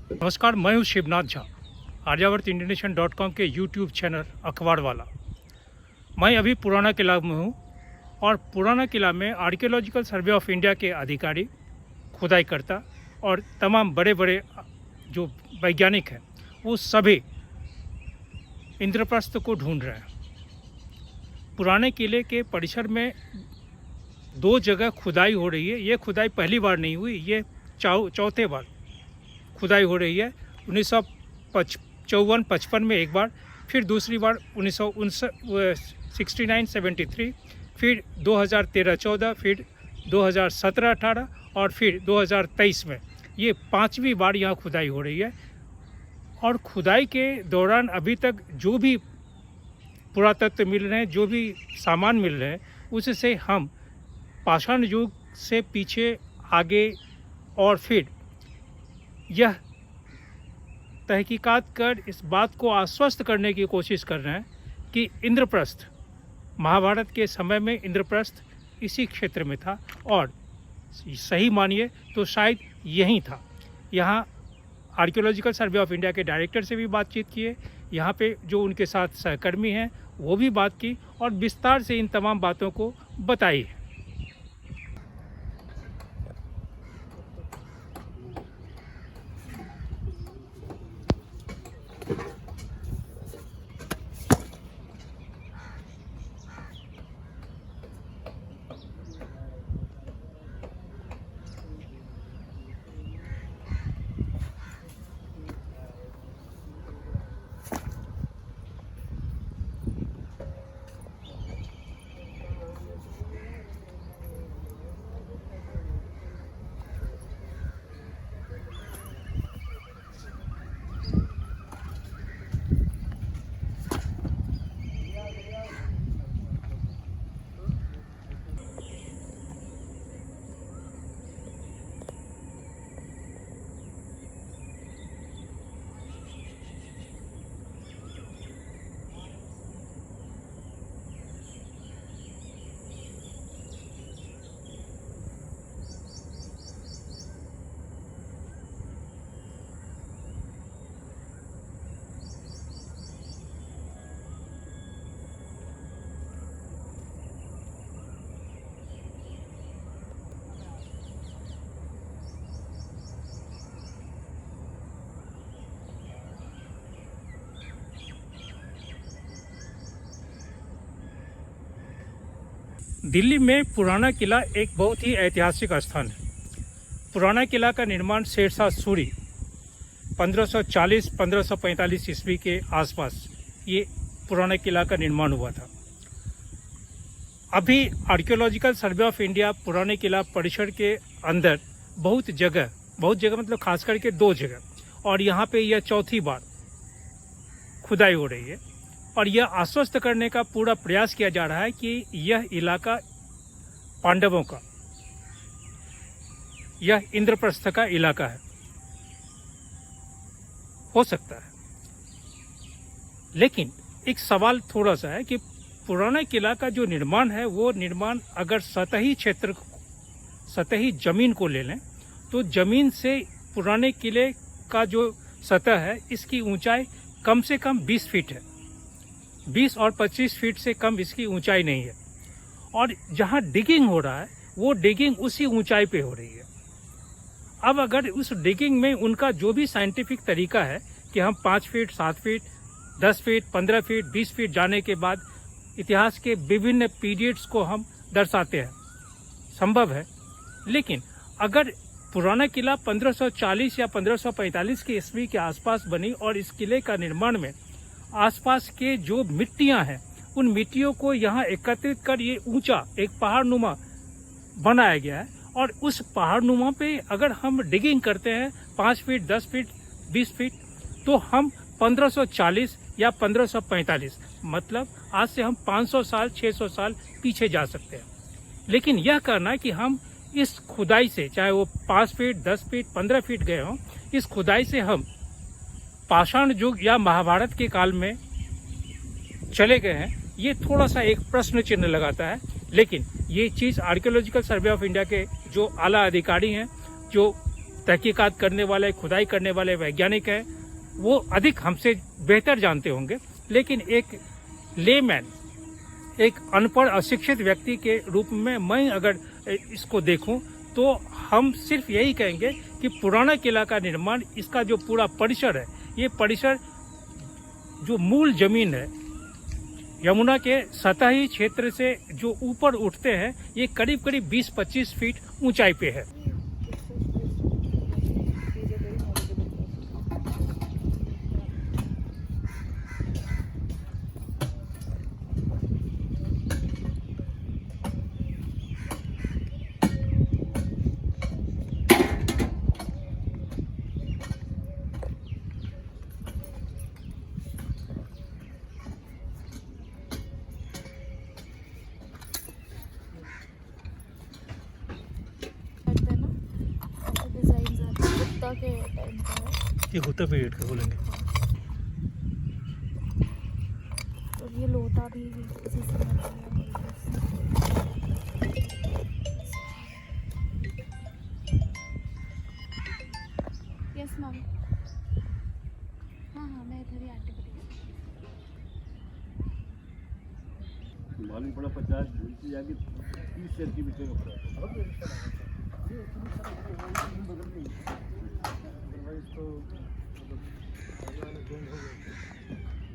नमस्कार, मैं हूँ शिवनाथ झा, आर्यावर्त इंडोनेशियन.com के यूट्यूब चैनल अखबार वाला। मैं अभी पुराना किला में हूँ और पुराना किला में आर्कियोलॉजिकल सर्वे ऑफ इंडिया के अधिकारी, खुदाई करता और तमाम बड़े बड़े जो वैज्ञानिक हैं वो सभी इंद्रप्रस्थ को ढूंढ रहे हैं। पुराने किले के परिसर में 2 जगह खुदाई हो रही है। ये खुदाई पहली बार नहीं हुई, ये चौथे बार खुदाई हो रही है। 1954-55 में एक बार, फिर दूसरी बार 1969-73, फिर 2013-14, फिर 2017-18 और फिर 2023 में। ये 5वीं बार यहाँ खुदाई हो रही है। और खुदाई के दौरान अभी तक जो भी पुरातत्व मिल रहे हैं, जो भी सामान मिल रहे हैं, उससे हम पाषाण युग से पीछे आगे और फिर यह तहकीकात कर इस बात को आश्वस्त करने की कोशिश कर रहे हैं कि इंद्रप्रस्थ, महाभारत के समय में इंद्रप्रस्थ इसी क्षेत्र में था और सही मानिए तो शायद यहीं था। यहाँ आर्कियोलॉजिकल सर्वे ऑफ इंडिया के डायरेक्टर से भी बातचीत किए, यहाँ पे जो उनके साथ सहकर्मी हैं वो भी बात की और विस्तार से इन तमाम बातों को बताई है। दिल्ली में पुराना किला एक बहुत ही ऐतिहासिक स्थान है। पुराना किला का निर्माण शेरशाह सूरी 1540-1545 ईस्वी के आसपास ये पुराना किला का निर्माण हुआ था। अभी आर्कियोलॉजिकल सर्वे ऑफ इंडिया पुराने किला परिसर के अंदर बहुत जगह मतलब खास करके 2 जगह, और यहाँ पे यह चौथी बार खुदाई हो रही है और यह आश्वस्त करने का पूरा प्रयास किया जा रहा है कि यह इलाका पांडवों का, यह इंद्रप्रस्थ का इलाका है, हो सकता है। लेकिन एक सवाल थोड़ा सा है कि पुराना किला का जो निर्माण है वो निर्माण अगर सतही जमीन को ले लें तो जमीन से पुराने किले का जो सतह है इसकी ऊंचाई कम से कम 20 फीट है। 20 और 25 फीट से कम इसकी ऊंचाई नहीं है। और जहां डिगिंग हो रहा है वो डिगिंग उसी ऊंचाई पे हो रही है। अब अगर उस डिगिंग में उनका जो भी साइंटिफिक तरीका है कि हम 5 feet, 7 feet, 10 feet, 15 feet, 20 feet जाने के बाद इतिहास के विभिन्न पीरियड्स को हम दर्शाते हैं, संभव है। लेकिन अगर पुराना किला 1540 या 1545 के ईस्वी के आसपास बनी और इस किले का निर्माण में आसपास के जो मिट्टियां हैं उन मिट्टियों को यहाँ एकत्रित कर ये ऊंचा एक पहाड़नुमा बनाया गया है। और उस पहाड़नुमा पे अगर हम डिगिंग करते हैं 5 फीट, 10 फीट, 20 फीट, तो हम 1540 या 1545 मतलब आज से हम 500 साल, 600 साल पीछे जा सकते हैं। लेकिन यह करना कि हम इस खुदाई से, चाहे वो 5 फीट, 10 फीट, 15 फीट गए हों, इस खुदाई से हम पाषाण युग या महाभारत के काल में चले गए हैं, ये थोड़ा सा एक प्रश्न चिन्ह लगाता है। लेकिन ये चीज़ आर्कियोलॉजिकल सर्वे ऑफ इंडिया के जो आला अधिकारी हैं, जो तहकीकात करने वाले, खुदाई करने वाले वैज्ञानिक हैं, वो अधिक हमसे बेहतर जानते होंगे। लेकिन एक लेमैन, एक अनपढ़ अशिक्षित व्यक्ति के रूप में मैं अगर इसको देखूं तो हम सिर्फ यही कहेंगे कि पुराना किला का निर्माण, इसका जो पूरा परिसर है, ये परिसर जो मूल जमीन है यमुना के सतही क्षेत्र से जो ऊपर उठते हैं, ये करीब करीब 20-25 फीट ऊंचाई पे है। के टाइम का है। ये गुप्ता पीरियड का बोलेंगे। और ये लोटा भी इसी समय का है। Yes ma'am. हाँ हाँ, मैं इधर ही आंटी को मालूम पड़ा 50 जाके 30 सेंटीमीटर का पड़ा। तो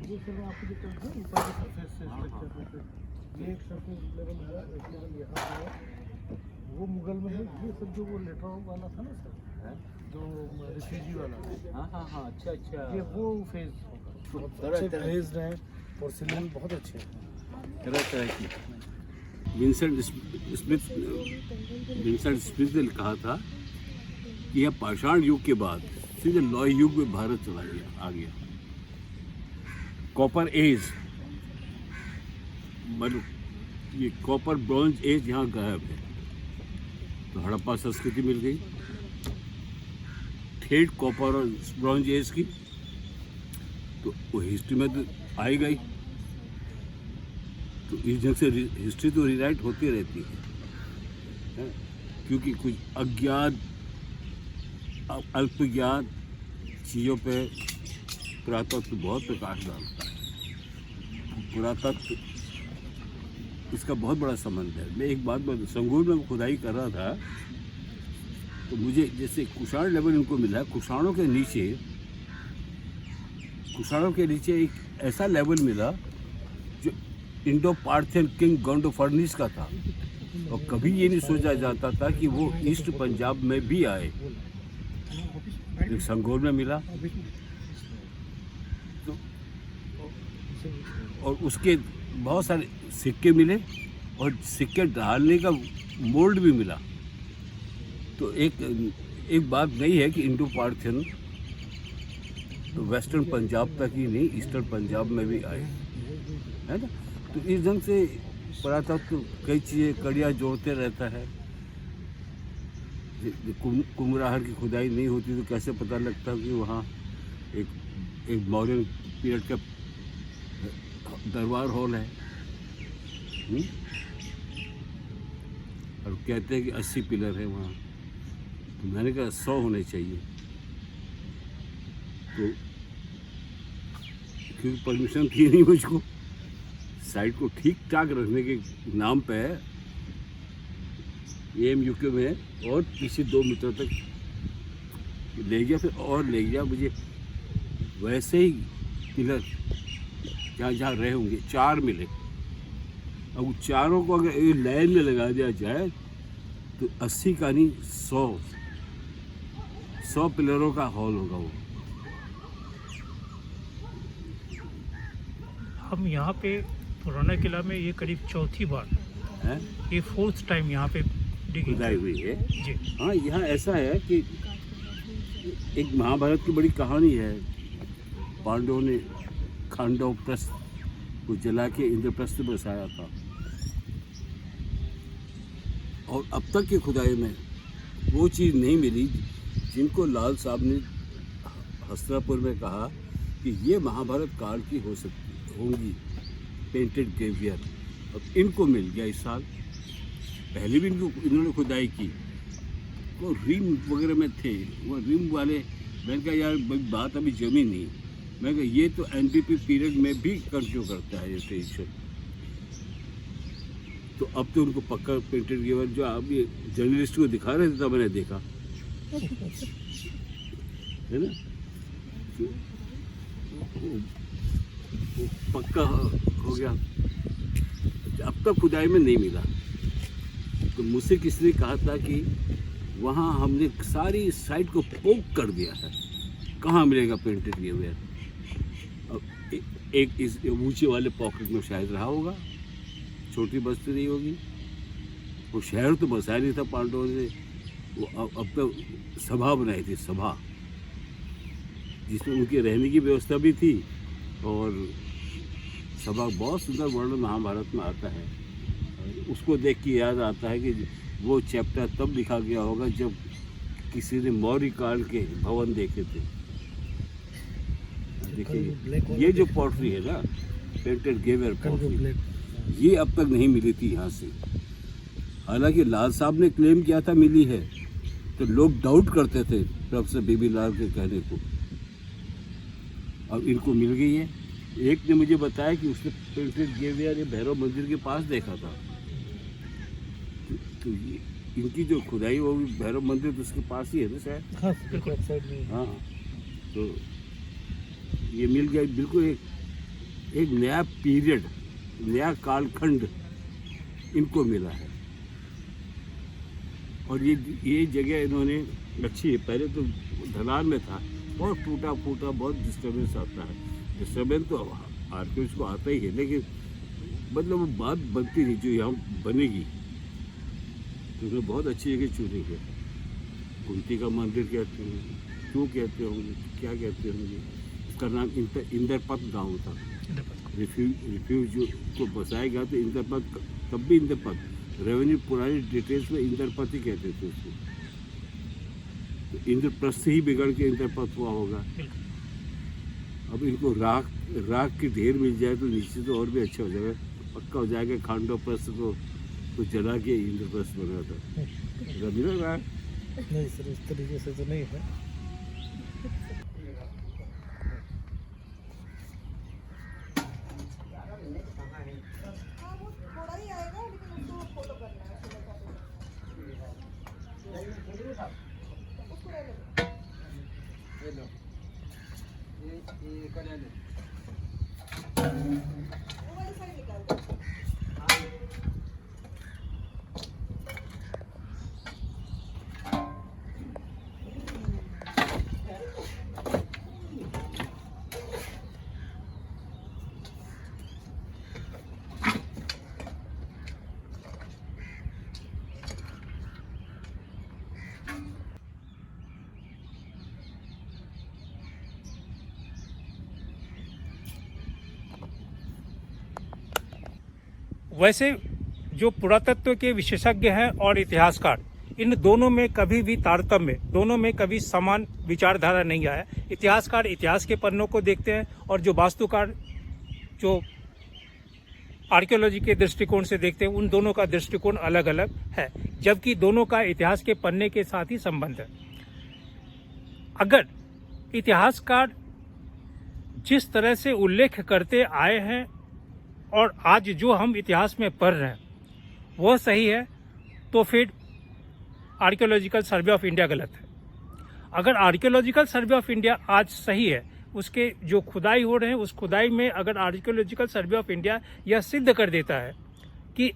ये सब आपको जो करते हैं ऊपर के सरफेस से स्ट्रक्चर पे, ये एक सरफेस लेवल है, एक लेवल यहाँ है, वो मुगल में है। ये सब जो वो लेटर वाला था ना सर, जो रिफ्यूजी वाला, हाँ हाँ हाँ, अच्छा अच्छा, ये वो फेज होगा। अच्छे फेज हैं, पोर्सिलेन बहुत अच्छे हैं, तरह तरह की। विंसेंट स्मिथ ने कहा था कि यह पाषाण युग के बाद सीधे लौह युग में भारत चला गया, आ गया। कॉपर एज, मतलब ये कॉपर ब्रॉन्ज एज यहाँ गायब है, तो हड़प्पा संस्कृति मिल गई। ठेठ कॉपर और ब्रॉन्ज एज की तो वो हिस्ट्री में तो आई गई। तो इस ढंग से हिस्ट्री तो रिराइट होती रहती है, क्योंकि कुछ अज्ञात अल्पज्ञात चीज़ों पे पुरातत्व बहुत प्रकाश डालता है। पुरातत्व इसका बहुत बड़ा संबंध है। मैं एक बात बता, संगूर में खुदाई कर रहा था तो मुझे जैसे कुषाण लेवल इनको मिला है, कुषाणों के नीचे एक ऐसा लेवल मिला जो इंडो पार्थियन किंग गोंडोफर्निस का था, और कभी ये नहीं सोचा जाता था कि वो ईस्ट पंजाब में भी आए। एक संगोर में मिला तो, और उसके बहुत सारे सिक्के मिले और सिक्के ढालने का मोल्ड भी मिला। तो एक बात नहीं है कि इंडो पार्थियन तो वेस्टर्न पंजाब तक ही नहीं, ईस्टर्न पंजाब में भी आए, है ना। तो इस ढंग से पुरातत्व कई चीज़ें कड़ियाँ जोड़ते रहता है। कुमराहर की खुदाई नहीं होती तो कैसे पता लगता कि वहाँ एक मॉडर्न पीरियड का दरबार हॉल है। और कहते हैं कि 80 पिलर है वहाँ, तो मैंने कहा 100 होने चाहिए। तो क्योंकि परमिशन थी नहीं मुझको, साइट को ठीक ठाक रखने के नाम पे AMUK में और पीछे 2 मीटर तक ले गया, फिर और ले गया। मुझे वैसे ही पिलर जहाँ जहाँ रहे होंगे 4 मिले। अब वो चारों को अगर एक लाइन में लगा दिया जाए तो 80 का नहीं 100 पिलरों का हॉल होगा वो। हम यहाँ पे पुराना किला में ये करीब चौथी बार है, ये 4th टाइम यहाँ पे खुदाई हुई है जी। हाँ, यहाँ ऐसा है कि एक महाभारत की बड़ी कहानी है। पांडवों ने खांडव प्रस्थ को जला के इंद्रप्रस्थ में बसाया था, और अब तक की खुदाई में वो चीज़ नहीं मिली जिनको लाल साहब ने हस्तिनापुर में कहा कि ये महाभारत काल की हो सकती होंगी पेंटेड ग्रेवियर। अब इनको मिल गया इस साल। पहले भी इन्होंने खुदाई की, वो रिम वगैरह में थे, वो रिम वाले। मैंने कहा यार बात अभी जमी नहीं। मैं कहा ये तो एनडीपी पीरियड में भी कंटिन्यू करता है ये ट्रेडिशन। तो अब तो उनको पक्का पेंटेड गिवर जो आप ये जर्नलिस्ट को दिखा रहे थे तब मैंने देखा है ना, तो वो पक्का हो गया। अब तक खुदाई में नहीं मिला। तो मुझसे किसी ने कहा था कि वहाँ हमने सारी साइड को पोक कर दिया है, कहाँ मिलेगा पेंटेड गिवर। अब एक इस ऊंचे वाले पॉकेट में शायद रहा होगा, छोटी बस्ती नहीं होगी। वो शहर तो बसाया नहीं था पांडवों ने। वो अब तो सभा बनाई थी, सभा, जिसमें उनकी रहने की व्यवस्था भी थी। और सभा बहुत सुंदर वर्णन महाभारत में आता है। उसको देख के याद आता है कि वो चैप्टर तब लिखा गया होगा जब किसी ने मौर्य काल के भवन देखे थे। देखिए ये जो पॉटरी है ना, पेंटेड गेवर पॉटरी, ये अब तक नहीं मिली थी यहाँ से। हालांकि लाल साहब ने क्लेम किया था मिली है, तो लोग डाउट करते थे प्रोफेसर बीबी लाल के कहने को। अब इनको मिल गई है। एक ने मुझे बताया कि उसने पेंटेड गेवियर ये भैरव मंदिर के पास देखा था। तो ये इनकी जो खुदाई वो भी भैरव मंदिर तो उसके पास ही है ना शायद। हाँ बिल्कुल साइड में। हाँ, तो ये मिल गया बिल्कुल। एक नया पीरियड, नया कालखंड इनको मिला है। और ये जगह इन्होंने अच्छी है। पहले तो ढलान में था, बहुत टूटा फूटा, बहुत डिस्टर्बेंस आता है। डिस्टर्बेंस तो आर्कियोलॉजिस्ट को आता ही है, लेकिन मतलब वो बात बनती नहीं जो यहाँ बनेगी। तो उन्होंने बहुत अच्छी जगह चुनी है। कुंती का मंदिर कहते हैं, क्यों कहते होंगे, क्या कहते होंगे। इसका नाम इंद्रपत गांव था। रिफ्यूज को बसाया गया तो इंद्रपत, तब भी इंद्रपत, रेवेन्यू पुरानी डिटेल्स में इंद्रपत ही कहते थे उसको। तो इंद्रप्रस्थ ही बिगड़ के इंद्रपत हुआ होगा। अब इनको राख की ढेर मिल जाए तो नीचे तो और भी अच्छा हो जाएगा, पक्का हो जाएगा। खांडोप्रस्थ को तो जला के इंद्रप्रस्थ बना था। मिला राख नहीं सर, इस तरीके से तो नहीं है। वैसे जो पुरातत्व के विशेषज्ञ हैं और इतिहासकार, इन दोनों में कभी भी तारतम्य, दोनों में कभी समान विचारधारा नहीं आया। इतिहासकार इतिहास के पन्नों को देखते हैं और जो वास्तुकार जो आर्कियोलॉजी के दृष्टिकोण से देखते हैं, उन दोनों का दृष्टिकोण अलग अलग है, जबकि दोनों का इतिहास के पन्ने के साथ ही संबंध है। अगर इतिहासकार जिस तरह से उल्लेख करते आए हैं और आज जो हम इतिहास में पढ़ रहे हैं वह सही है, तो फिर आर्कियोलॉजिकल सर्वे ऑफ इंडिया गलत है। अगर आर्कियोलॉजिकल सर्वे ऑफ इंडिया आज सही है, उसके जो खुदाई हो रहे हैं उस खुदाई में अगर आर्कियोलॉजिकल सर्वे ऑफ इंडिया यह सिद्ध कर देता है कि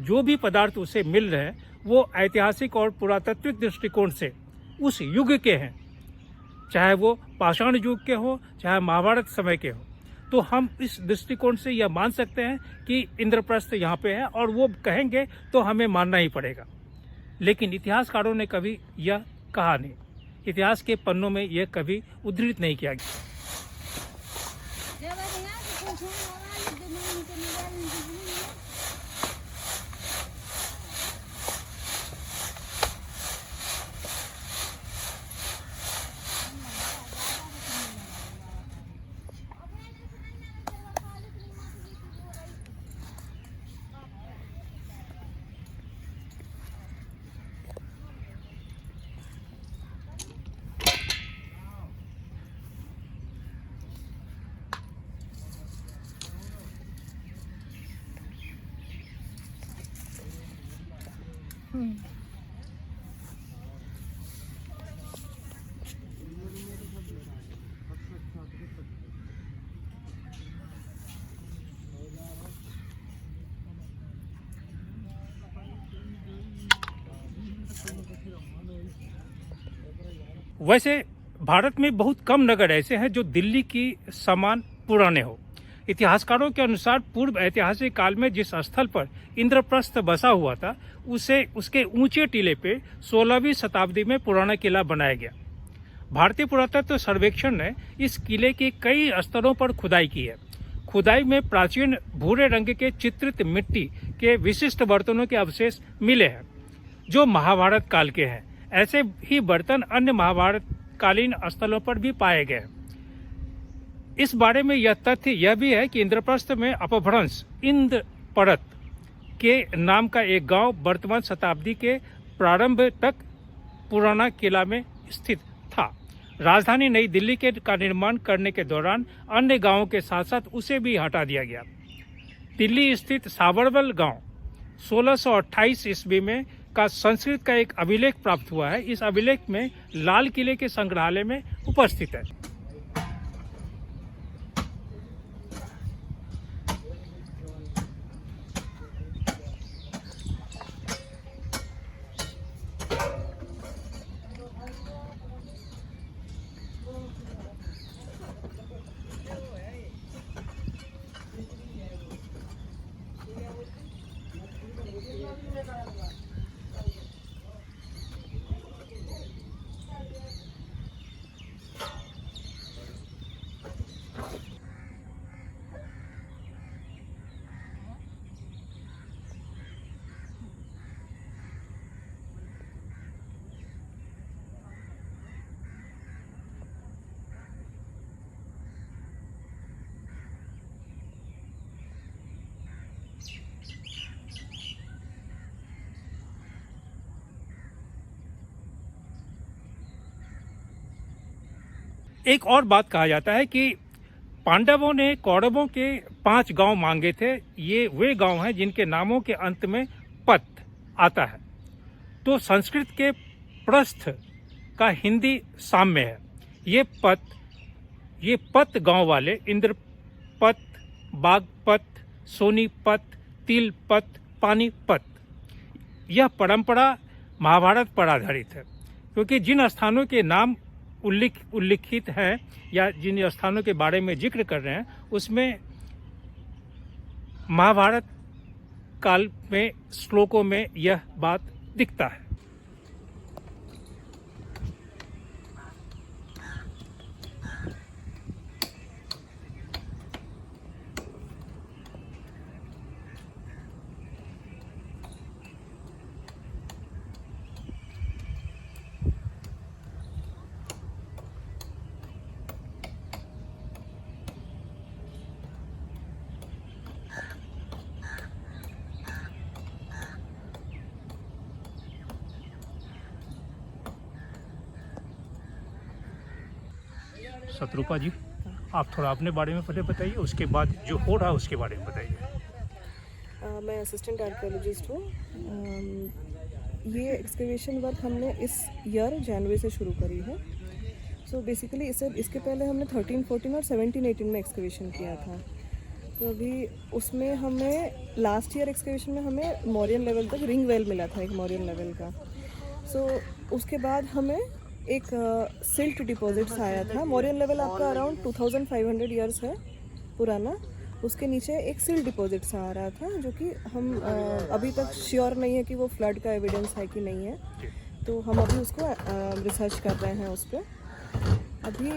जो भी पदार्थ उसे मिल रहे हैं वो ऐतिहासिक और पुरातात्विक दृष्टिकोण से उस युग के हैं, चाहे वो पाषाण युग के हो चाहे महाभारत समय के हो, तो हम इस दृष्टिकोण से यह मान सकते हैं कि इंद्रप्रस्थ यहाँ पे है, और वो कहेंगे तो हमें मानना ही पड़ेगा। लेकिन इतिहासकारों ने कभी यह कहा नहीं, इतिहास के पन्नों में यह कभी उद्धृत नहीं किया गया। वैसे भारत में बहुत कम नगर ऐसे हैं जो दिल्ली की समान पुराने हो। इतिहासकारों के अनुसार पूर्व ऐतिहासिक काल में जिस स्थल पर इंद्रप्रस्थ बसा हुआ था उसे उसके ऊंचे टीले पे 16वीं शताब्दी में पुराना किला बनाया गया। भारतीय पुरातत्व सर्वेक्षण ने इस किले के कई स्तरों पर खुदाई की है। खुदाई में प्राचीन भूरे रंग के चित्रित मिट्टी के विशिष्ट बर्तनों के अवशेष मिले हैं जो महाभारत काल के हैं। ऐसे ही बर्तन अन्य महाभारत कालीन स्थलों पर भी पाए गए। इस बारे में यह तथ्य यह भी है कि इंद्रप्रस्थ में अपभ्रंश इंद्रपरत के नाम का एक गांव वर्तमान शताब्दी के प्रारंभ तक पुराना किला में स्थित था। राजधानी नई दिल्ली का निर्माण करने के दौरान अन्य गांवों के साथ साथ उसे भी हटा दिया गया। दिल्ली स्थित साबरमल गांव 1628 ईस्वी में का संस्कृत का एक अभिलेख प्राप्त हुआ है। इस अभिलेख में लाल किले के संग्रहालय में उपस्थित है। एक और बात कहा जाता है कि पांडवों ने कौरवों के 5 गांव मांगे थे। ये वे गांव हैं जिनके नामों के अंत में पत आता है। तो संस्कृत के प्रस्थ का हिंदी साम्य है। ये पत गांव वाले इंद्रपत, बागपत, सोनीपत, तिलपत, पानीपत, यह परंपरा महाभारत पर आधारित है। क्योंकि जिन स्थानों के नाम उल्लिखित हैं या जिन स्थानों के बारे में जिक्र कर रहे हैं उसमें महाभारत काल में श्लोकों में यह बात दिखता है। शत्रुपा जी, आप थोड़ा अपने बारे में पहले बताइए, उसके बाद जो हो रहा है उसके बारे में बताइए। मैं असिस्टेंट आर्कियोलॉजिस्ट हूँ। ये एक्सकवेशन वर्क हमने इस ईयर जनवरी से शुरू करी है। सो बेसिकली इसके पहले हमने 13, 14 और 17, 18 में एक्सकवेशन किया था। तो अभी उसमें हमें लास्ट ईयर एक्सकवेशन में हमें मौर्यन लेवल तक रिंग वेल मिला था, एक मौर्यन लेवल का। सो उसके बाद हमें एक सिल्ट डिपॉजिट्स आया था। मौर्यन लेवल आपका अराउंड 2500 ईयर्स है पुराना। उसके नीचे एक सिल्ट डिपॉजिट्स आ रहा था जो कि हम अभी तक श्योर नहीं है कि वो फ्लड का एविडेंस है कि नहीं है। तो हम अभी उसको रिसर्च कर रहे हैं उस पर। अभी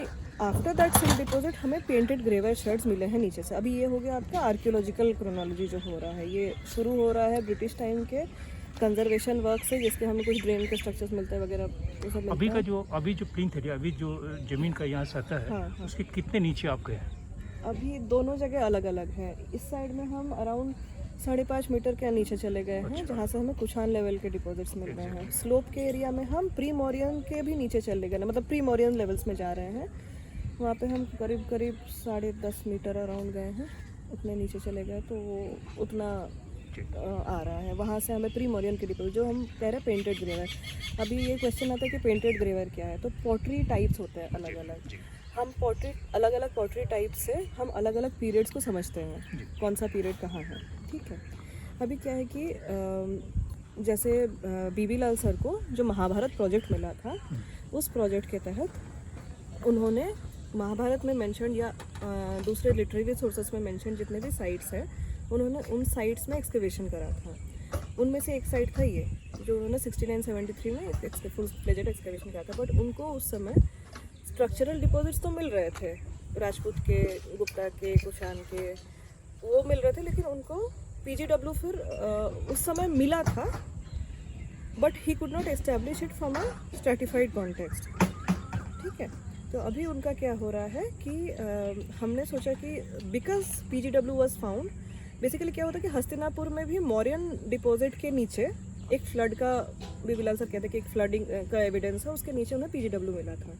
आफ्टर दैट सिल्ट डिपॉजिट हमें पेंटेड ग्रेवाइट शर्ड्स मिले हैं नीचे से। अभी ये हो गया आपका आर्कियोलॉजिकल क्रोनोलॉजी जो हो रहा है। ये शुरू हो रहा है ब्रिटिश टाइम के कंजर्वेशन वर्क से, जिसके हमें कुछ ड्रेन के स्ट्रक्चर्स मिलते हैं वगैरह वो सब। अभी जो प्लिंथ है, अभी जो जमीन का यहाँ सतह है, हाँ। उसके कितने नीचे आप गए हैं? अभी दोनों जगह अलग अलग हैं। इस साइड में हम अराउंड 5.5 मीटर के नीचे चले गए हैं, जहाँ से हमें कुछान लेवल के डिपॉजिट्स मिल रहे हैं। स्लोप के एरिया में हम प्री मौर्यन के भी नीचे चले गए, मतलब प्री मौर्यन लेवल्स में जा रहे हैं। वहाँ पे हम करीब 10.5 मीटर अराउंड गए हैं, उतने नीचे चले गए। तो वो उतना आ रहा है, वहाँ से हमें प्री मॉरियन के डिपोजिट, जो हम कह रहे हैं पेंटेड ग्रेवर। अभी ये क्वेश्चन आता है कि पेंटेड ग्रेवर क्या है, तो पॉटरी टाइप्स होते हैं अलग अलग। हम पॉटरी अलग अलग पॉटरी टाइप से हम अलग अलग पीरियड्स को समझते हैं, कौन सा पीरियड कहाँ है, ठीक है। अभी क्या है कि जैसे बीबी लाल सर को जो महाभारत प्रोजेक्ट मिला था, उस प्रोजेक्ट के तहत उन्होंने महाभारत में मेंशन या दूसरे लिटरेरी सोर्सेस में मेंशन जितने भी साइट्स हैं, उन्होंने उन साइट्स में एक्सकवेशन करा था। उनमें से एक साइट था ये जो उन्होंने 69-73 में फुल फ्लेजेड एक्सकवेशन करा था। बट उनको उस समय स्ट्रक्चरल डिपॉजिट्स तो मिल रहे थे, राजपूत के, गुप्ता के, कुषाण के, वो मिल रहे थे, लेकिन उनको पीजीडब्ल्यू फिर उस समय मिला था, but he could not establish it from a stratified context, ठीक है। तो अभी उनका क्या हो रहा है कि हमने सोचा कि because PGW was found, basically क्या होता है कि हस्तिनापुर में भी मौर्यन डिपॉजिट के नीचे एक फ्लड का, बीबीलाल सर कहते हैं कि एक फ्लडिंग का एविडेंस है, उसके नीचे उन्हें पीजीडब्ल्यू मिला था।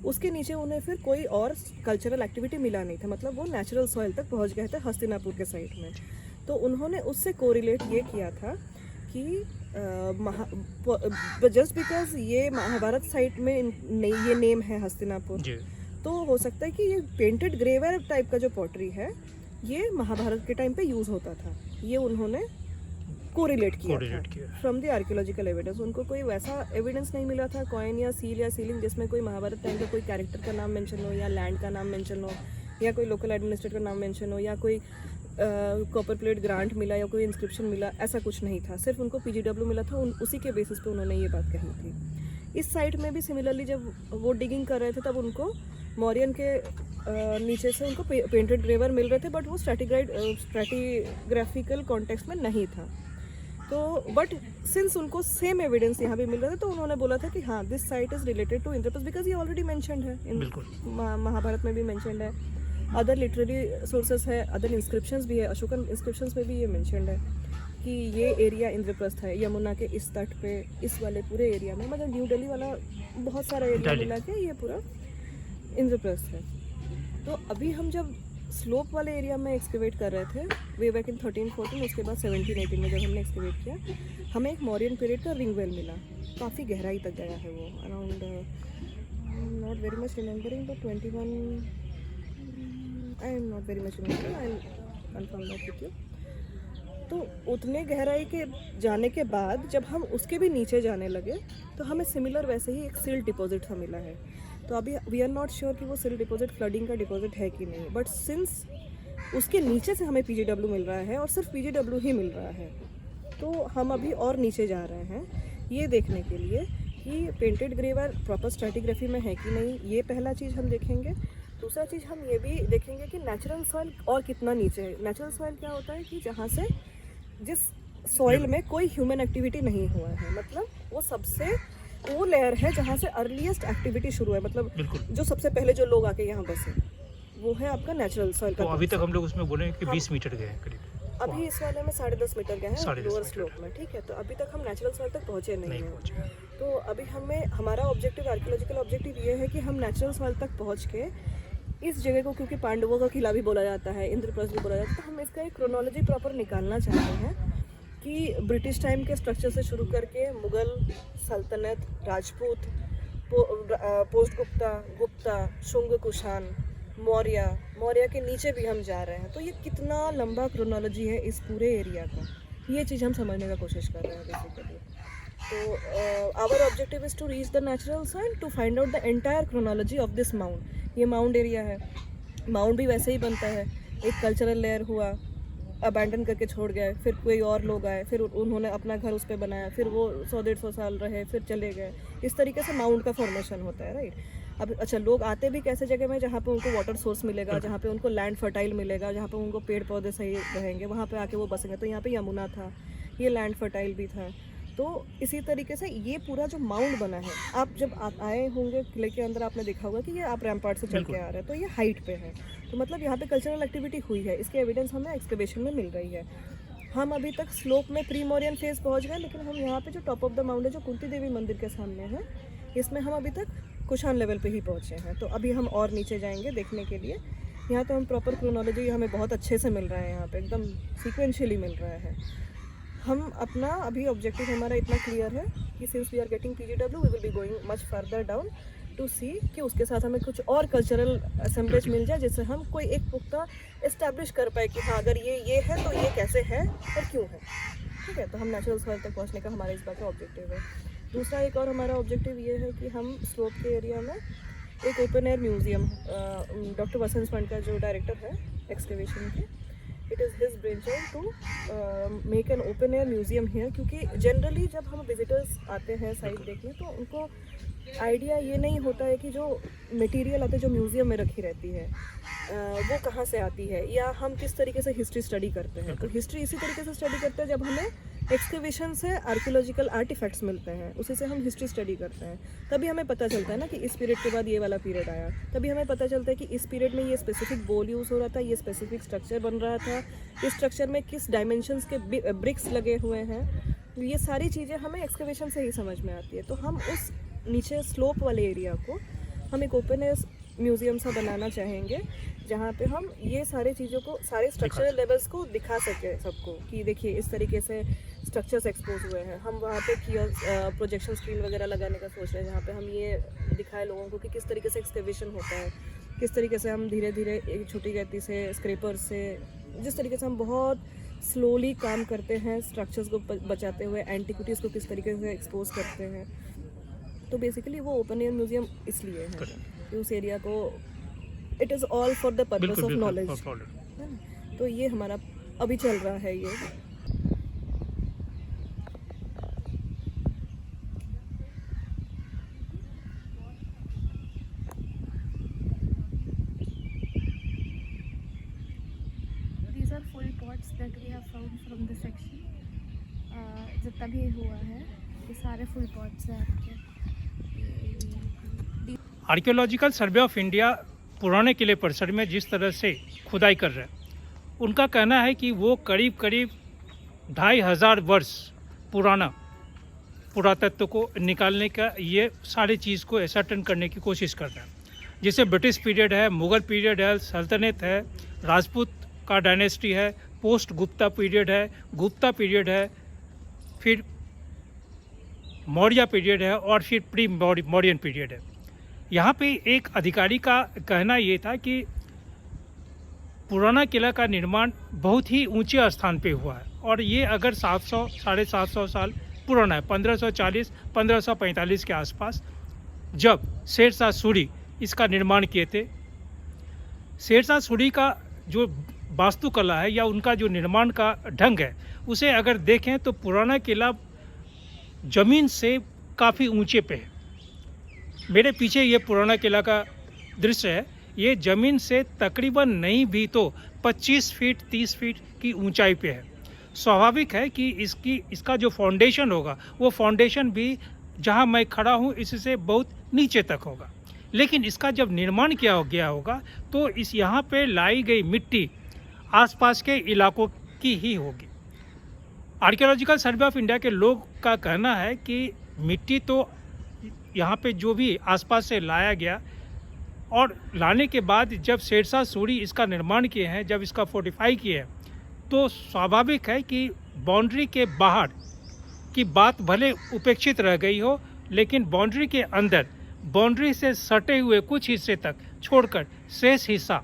उसके नीचे उन्हें फिर कोई और कल्चरल एक्टिविटी मिला नहीं था, मतलब वो नेचुरल सॉइल तक पहुंच गए थे हस्तिनापुर के साइड में। तो उन्होंने उससे कोरिलेट ये किया था कि जस्ट बिकॉज ये महाभारत साइट में ये नेम है हस्तिनापुर, तो हो सकता है कि ये पेंटेड ग्रेवर टाइप का जो पॉटरी है ये महाभारत के टाइम पे यूज़ होता था। ये उन्होंने कोरिलेट किया फ्रॉम द आर्कियोलॉजिकल एविडेंस। उनको कोई वैसा एविडेंस नहीं मिला था, कॉइन या सील या सीलिंग जिसमें कोई महाभारत टाइम का कोई कैरेक्टर का नाम मेंशन हो, या लैंड का नाम मेंशन हो, या कोई लोकल एडमिनिस्ट्रेटर का नाम मेंशन हो, या कोई कॉपर प्लेट ग्रांट मिला या कोई इंस्क्रिप्शन मिला, ऐसा कुछ नहीं था। सिर्फ उनको पीजीडब्ल्यू मिला था, उसी के बेसिस पे उन्होंने ये बात कही थी। इस साइट में भी सिमिलरली जब वो डिगिंग कर रहे थे तब उनको मौर्यन के नीचे से उनको पेंटेड ग्रेवर मिल रहे थे, बट वो स्ट्रैटिग्राफिकल कॉन्टेक्स्ट में नहीं था। तो बट सिंस उनको सेम एविडेंस यहाँ भी मिल रहा था, तो उन्होंने बोला था कि हाँ this site is related to Indraprastha, because ये ऑलरेडी मेंशन्ड है, महाभारत में भी मेंशन्ड है, अदर लिटरेरी सोर्सेस है, अदर इंस्क्रिप्शंस भी है, अशोकन इंस्क्रिप्शंस में भी ये मेंशन्ड है कि ये एरिया इंद्रप्रस्थ है, यमुना के इस तट पे, इस वाले पूरे एरिया में, मतलब न्यू दिल्ली वाला बहुत सारा एरिया मिला के ये पूरा इंद्रप्रस्थ है। तो अभी हम जब स्लोप वाले एरिया में एक्सकेवेट कर रहे थे वे बैक इन 13-14, उसके बाद 17-18 में जब हमने एक्सकेवेट किया, हमें एक मौर्यन पीरियड का रिंग वेल मिला। काफ़ी गहराई तक गया है वो, around not very much remembering, but 21, I am not very much remembering, I confirm that with you. तो उतने गहराई के जाने के बाद जब हम उसके भी नीचे जाने लगे तो हमें सिमिलर वैसे ही एक सिल्ट डिपॉजिट सा मिला है। तो अभी वी आर नॉट श्योर कि वो सिल्ट डिपॉजिट फ्लडिंग का डिपॉजिट है कि नहीं, बट सिंस उसके नीचे से हमें पीजीडब्ल्यू मिल रहा है और सिर्फ पीजीडब्ल्यू ही मिल रहा है, तो हम अभी और नीचे जा रहे हैं ये देखने के लिए कि पेंटेड ग्रेवर प्रॉपर स्ट्रैटिग्राफी में है कि नहीं। ये पहला चीज़ हम देखेंगे। दूसरा चीज़ हम ये भी देखेंगे कि नेचुरल सॉइल और कितना नीचे है। नेचुरल सॉइल क्या होता है कि जहाँ से जिस सॉइल में कोई ह्यूमन एक्टिविटी नहीं हुआ है, मतलब वो सबसे वो लेयर है जहाँ से अर्लीस्ट एक्टिविटी शुरू है, मतलब जो सबसे पहले जो लोग आके यहाँ बसे, वो है आपका नेचुरल सॉइल का। तो अभी तक हम लोग उसमें बोले कि 20 मीटर गए हैं करीब। अभी इस वाले में 10.5 मीटर गए हैं लोअर स्लोप में, ठीक है। तो अभी तक हम नेचुरल सॉइल तक पहुँचे नहीं हैं। तो अभी हमें हमारा ऑब्जेक्टिव, आर्कियोलॉजिकल ऑब्जेक्टिव ये है कि हम नेचुरल सॉइल तक पहुँच के इस जगह को, क्योंकि पांडवों का किला भी बोला जाता है, इंद्रप्रस्थ भी बोला जाता है, तो हम इसका एक क्रोनोलॉजी प्रॉपर निकालना चाहते हैं कि ब्रिटिश टाइम के स्ट्रक्चर से शुरू करके मुगल सल्तनत, राजपूत, पोस्ट गुप्ता, शुंग, कुषाण, मौर्य के नीचे भी हम जा रहे हैं। तो ये कितना लंबा क्रोनोलॉजी है इस पूरे एरिया का, ये चीज़ हम समझने का कोशिश कर रहे हैं बेसिकली। तो our objective is to reach the natural soil to find out the entire chronology of this mound. ये माउंड एरिया है, माउंड भी वैसे ही बनता है, एक कल्चरल लेयर हुआ, अबैंडन करके छोड़ गए, फिर कोई और लोग आए, फिर उन्होंने अपना घर उस पर बनाया, फिर वो 100-150 साल रहे, फिर चले गए। इस तरीके से माउंड का फॉर्मेशन होता है, राइट। अब अच्छा, लोग आते भी कैसे जगह में जहाँ पे उनको वाटर सोर्स मिलेगा, जहाँ पे उनको लैंड फर्टाइल मिलेगा, जहाँ पे उनको पेड़ पौधे सही रहेंगे, वहाँ पे आके वो बसेंगे। तो यहाँ पे यमुना था, ये लैंड फर्टाइल भी था। तो इसी तरीके से ये पूरा जो माउंड बना है, आप जब आप आए होंगे किले के अंदर, आपने देखा होगा कि ये आप रैम्पार्ट से चल के आ रहे हैं, तो ये हाइट पे है, तो मतलब यहाँ पे कल्चरल एक्टिविटी हुई है, इसके एविडेंस हमें एक्सकवेशन में मिल रही है। हम अभी तक स्लोप में प्री मौर्यन फेज पहुँच गए, लेकिन हम यहाँ पे जो टॉप ऑफ द माउंट है, जो कुंती देवी मंदिर के सामने है, इसमें हम अभी तक कुषाण लेवल पे ही पहुँचे हैं। तो अभी हम और नीचे जाएंगे देखने के लिए। यहाँ तो हम प्रॉपर क्रोनोलॉजी हमें बहुत अच्छे से मिल रहा है, यहाँ पे एकदम सीक्वेंशियली मिल रहा है। हम अपना अभी ऑब्जेक्टिव हमारा इतना क्लियर है कि since we are getting PGW we will be going much further down to see कि उसके साथ हमें कुछ और कल्चरल असेंबलेज मिल जाए जिससे हम कोई एक पुख्ता इस्टेब्लिश कर पाए कि हाँ अगर ये है तो ये कैसे है और क्यों है। ठीक है, तो हम नेचुरल सॉइल तक पहुंचने का हमारा इस बार का ऑब्जेक्टिव है। दूसरा एक और हमारा ऑब्जेक्टिव ये है कि हम स्लोप के एरिया में एक open air museum, doctor Vasant पंड का जो डायरेक्टर है एक्सकवेशन के, it is his brain child to make an open air museum here, क्योंकि जनरली जब हम विजिटर्स आते हैं साइट देखने तो उनको आइडिया ये नहीं होता है कि जो मटेरियल आते जो म्यूज़ियम में रखी रहती है वो कहाँ से आती है, या हम किस तरीके से हिस्ट्री स्टडी करते हैं। तो हिस्ट्री इसी तरीके से स्टडी करते हैं जब हमें एक्सकवेशन से आर्कियोलॉजिकल आर्टिफैक्ट्स मिलते हैं, उसी से हम हिस्ट्री स्टडी करते हैं। तभी हमें पता चलता है ना कि इस पीरियड के बाद ये वाला पीरियड आया, तभी हमें पता चलता है कि इस पीरियड में ये स्पेसिफिक बोल यूज़ हो रहा था, ये स्पेसिफिक स्ट्रक्चर बन रहा था, इस स्ट्रक्चर में किस डायमेंशंस के ब्रिक्स लगे हुए हैं। ये सारी चीज़ें हमें एक्सकवेशन से ही समझ में आती है। तो हम उस नीचे स्लोप वाले एरिया को हम एक ओपन एयर म्यूज़ियम सा बनाना चाहेंगे, जहाँ पे हम ये सारे चीज़ों को, सारे स्ट्रक्चरल लेवल्स को दिखा सके सबको कि देखिए इस तरीके से स्ट्रक्चर्स एक्सपोज हुए हैं। हम वहाँ पे प्रोजेक्शन स्क्रीन वगैरह लगाने का सोच रहे हैं, जहाँ पे हम ये दिखाए लोगों को कि किस तरीके से एक्सकवेशन होता है, किस तरीके से हम धीरे धीरे एक छोटी गति से स्क्रेपर से, जिस तरीके से हम बहुत स्लोली काम करते हैं स्ट्रक्चर्स को बचाते हुए, एंटिक्विटीज़ को किस तरीके से एक्सपोज करते हैं। तो बेसिकली वो ओपन एयर म्यूज़ियम इसलिए है कि उस एरिया को, it is all for the purpose of knowledge. तो ये हमारा अभी चल रहा है ये। These are full pots that we have found from the section. जितना भी हुआ है ये सारे फुल पॉट्स हैं आपके। आर्कियोलॉजिकल सर्वे ऑफ इंडिया पुराने किले परिसर में जिस तरह से खुदाई कर रहे हैं, उनका कहना है कि वो करीब करीब 2500 वर्ष पुराना पुरातत्व को निकालने का ये सारी चीज़ को एसर्टेन करने की कोशिश कर रहे हैं। जैसे ब्रिटिश पीरियड है, मुग़ल पीरियड है, सल्तनत है, राजपूत का डायनेस्टी है, पोस्ट गुप्ता पीरियड है, गुप्ता पीरियड है, फिर मौर्य पीरियड है और फिर प्री मौर्यन पीरियड है। यहाँ पे एक अधिकारी का कहना ये था कि पुराना किला का निर्माण बहुत ही ऊंचे स्थान पे हुआ है और ये अगर 700 साढ़े 700 साल पुराना है, 1540-1545 के आसपास जब शेरशाह सूरी इसका निर्माण किए थे। शेरशाह सूरी का जो वास्तुकला है या उनका जो निर्माण का ढंग है, उसे अगर देखें तो पुराना किला ज़मीन से काफ़ी ऊंचे पे है। मेरे पीछे ये पुराना किला का दृश्य है। ये ज़मीन से तकरीबन नहीं भी तो 25 फीट 30 फीट की ऊंचाई पे है। स्वाभाविक है कि इसका जो फाउंडेशन होगा वो फाउंडेशन भी जहां मैं खड़ा हूं इससे बहुत नीचे तक होगा, लेकिन इसका जब निर्माण किया गया होगा तो इस यहाँ पे लाई गई मिट्टी आसपास के इलाकों की ही होगी। आर्कियोलॉजिकल सर्वे ऑफ इंडिया के लोग का कहना है कि मिट्टी तो यहाँ पे जो भी आसपास से लाया गया और लाने के बाद जब शेरशाह सूरी इसका निर्माण किए हैं, जब इसका फोर्टिफाई किए हैं, तो स्वाभाविक है कि बाउंड्री के बाहर की बात भले उपेक्षित रह गई हो, लेकिन बाउंड्री के अंदर बाउंड्री से सटे हुए कुछ हिस्से तक छोड़कर शेष हिस्सा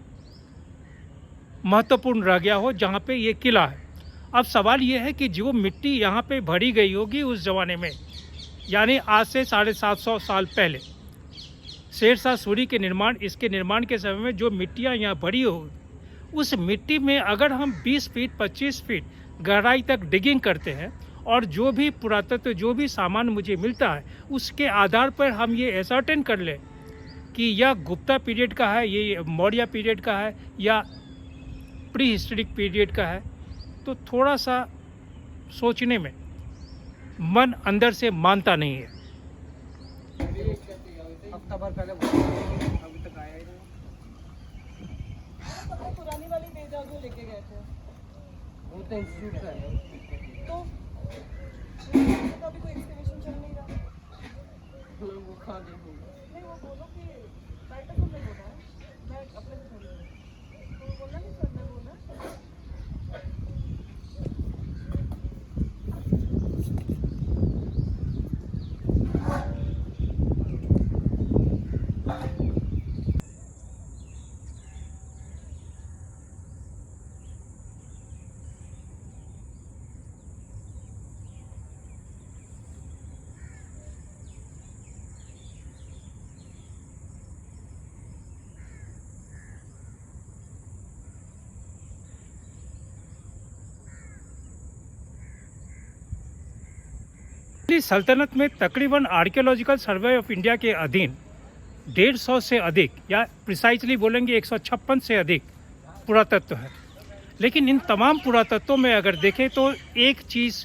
महत्वपूर्ण रह गया हो जहाँ पे ये किला है। अब सवाल ये है कि जो मिट्टी यहाँ पे भरी गई होगी उस ज़माने में, यानी आज से 750 साल पहले शेरशाह सूरी के इसके निर्माण के समय में जो मिट्टियाँ यहाँ भरी होगी, उस मिट्टी में अगर हम 20 फीट 25 फीट गहराई तक डिगिंग करते हैं और जो भी पुरातत्व जो भी सामान मुझे मिलता है उसके आधार पर हम ये एसर्टेन कर लें कि यह गुप्ता पीरियड का है, ये मौर्य पीरियड का है या प्री हिस्टोरिक पीरियड का है, तो थोड़ा सा सोचने में मन अंदर से मानता नहीं है। हफ्ता भर पहले अभी तक आया ही नहीं। पुरानी वाली बेजा जो लेके गए थे वो तो इंस्टीट्यूट का है, तो अभी कोई एक्सकवेशन चल नहीं रहा। वो खा देंगे। नहीं, वो बोलो कि बैठक में बोला है, मैं अपने से बोल रही हूँ, तो बोलना नहीं, सर ने बोला दिल्ली सल्तनत में तकरीबन आर्कियोलॉजिकल सर्वे ऑफ इंडिया के अधीन 150 से अधिक या प्रिसाइजली बोलेंगे 156 से अधिक पुरातत्व है। लेकिन इन तमाम पुरातत्वों में अगर देखें तो एक चीज़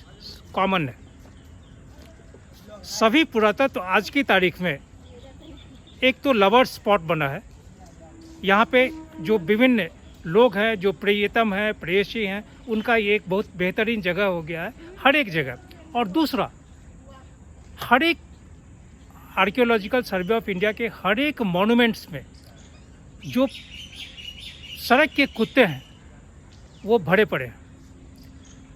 कॉमन है। सभी पुरातत्व आज की तारीख में एक तो लवर स्पॉट बना है। यहाँ पे जो विभिन्न लोग हैं, जो प्रियतम हैं, प्रेयसी हैं, उनका ये एक बहुत बेहतरीन जगह हो गया है हर एक जगह। और दूसरा, हर एक आर्कियोलॉजिकल सर्वे ऑफ इंडिया के हर एक मॉन्यूमेंट्स में जो सड़क के कुत्ते हैं वो भरे पड़े हैं।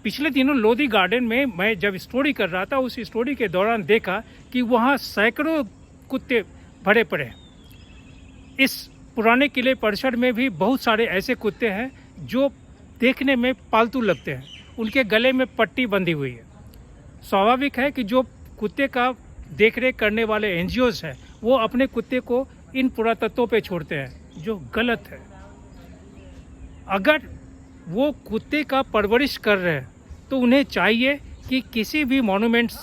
पिछले दिनों लोधी गार्डन में मैं जब स्टोरी कर रहा था, उस स्टोरी के दौरान देखा कि वहाँ सैकड़ों कुत्ते भरे पड़े हैं। इस पुराने किले परिसर में भी बहुत सारे ऐसे कुत्ते हैं जो देखने में पालतू लगते हैं। उनके गले में पट्टी बंधी हुई है। स्वाभाविक है कि जो कुत्ते का देखरेख करने वाले एनजीओज हैं वो अपने कुत्ते को इन पुरातत्वों पे छोड़ते हैं, जो गलत है। अगर वो कुत्ते का परवरिश कर रहे हैं तो उन्हें चाहिए कि किसी भी मॉन्यूमेंट्स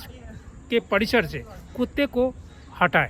के परिसर से कुत्ते को हटाएं।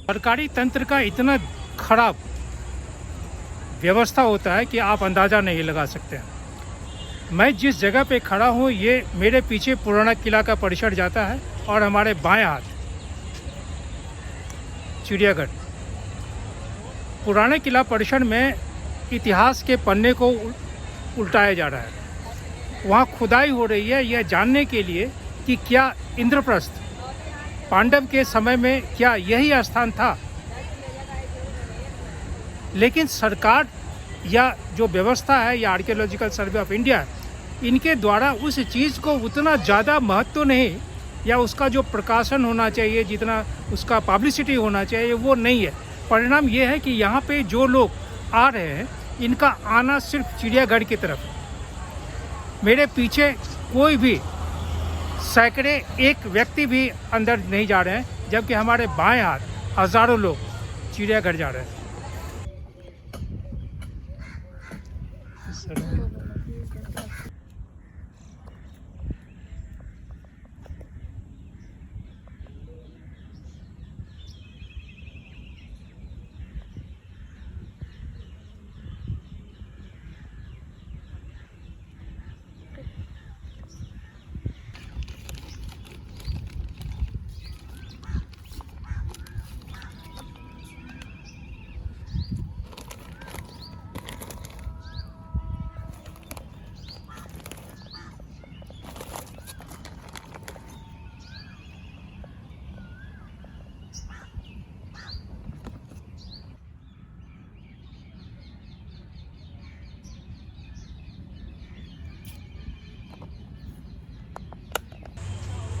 सरकारी तंत्र का इतना खराब व्यवस्था होता है कि आप अंदाज़ा नहीं लगा सकते हैं। मैं जिस जगह पे खड़ा हूँ, ये मेरे पीछे पुराना किला का परिसर जाता है और हमारे बाएं हाथ चिड़ियाघर। पुराने किला परिसर में इतिहास के पन्ने को उल्टाया जा रहा है। वहाँ खुदाई हो रही है यह जानने के लिए कि क्या इंद्रप्रस्थ पांडव के समय में क्या यही स्थान था। लेकिन सरकार या जो व्यवस्था है या आर्कियोलॉजिकल सर्वे ऑफ इंडिया, इनके द्वारा उस चीज़ को उतना ज़्यादा महत्व नहीं या उसका जो प्रकाशन होना चाहिए, जितना उसका पब्लिसिटी होना चाहिए, वो नहीं है। परिणाम ये है कि यहाँ पे जो लोग आ रहे हैं इनका आना सिर्फ चिड़ियाघर की तरफ है। मेरे पीछे कोई भी सैकड़े एक व्यक्ति भी अंदर नहीं जा रहे हैं, जबकि हमारे बाएं हाथ हज़ारों लोग चिड़ियाघर जा रहे हैं।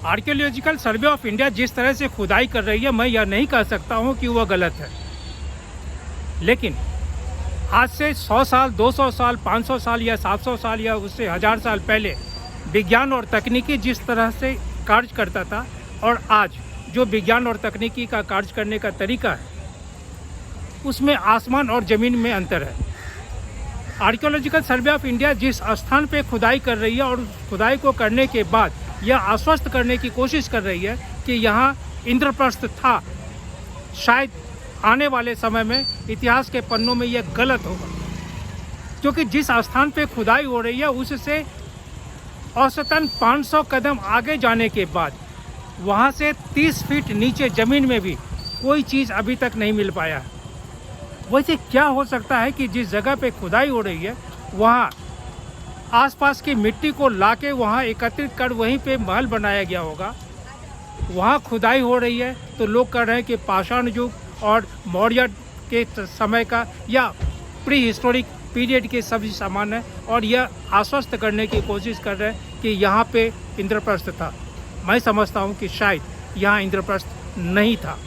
आर्कियोलॉजिकल सर्वे ऑफ इंडिया जिस तरह से खुदाई कर रही है, मैं यह नहीं कह सकता हूं कि वह गलत है। लेकिन आज से 100 साल, 200 साल, 500 साल या 700 साल या उससे 1000 साल पहले विज्ञान और तकनीकी जिस तरह से कार्य करता था और आज जो विज्ञान और तकनीकी का कार्य करने का तरीका है, उसमें आसमान और ज़मीन में अंतर है। आर्कियोलॉजिकल सर्वे ऑफ इंडिया जिस स्थान पे खुदाई कर रही है और खुदाई को करने के बाद यह आश्वस्त करने की कोशिश कर रही है कि यहाँ इंद्रप्रस्थ था। शायद आने वाले समय में इतिहास के पन्नों में यह गलत होगा, क्योंकि जिस स्थान पे खुदाई हो रही है उससे औसतन 500 कदम आगे जाने के बाद वहाँ से 30 फीट नीचे ज़मीन में भी कोई चीज़ अभी तक नहीं मिल पाया है। वैसे क्या हो सकता है कि जिस जगह पे खुदाई हो रही है वहाँ आसपास की मिट्टी को लाके वहाँ एकत्रित कर वहीं पे महल बनाया गया होगा। वहाँ खुदाई हो रही है तो लोग कह रहे हैं कि पाषाण युग और मौर्य के समय का या प्री हिस्टोरिक पीरियड के सभी सामान है, और यह आश्वस्त करने की कोशिश कर रहे हैं कि यहाँ पे इंद्रप्रस्थ था। मैं समझता हूँ कि शायद यहाँ इंद्रप्रस्थ नहीं था।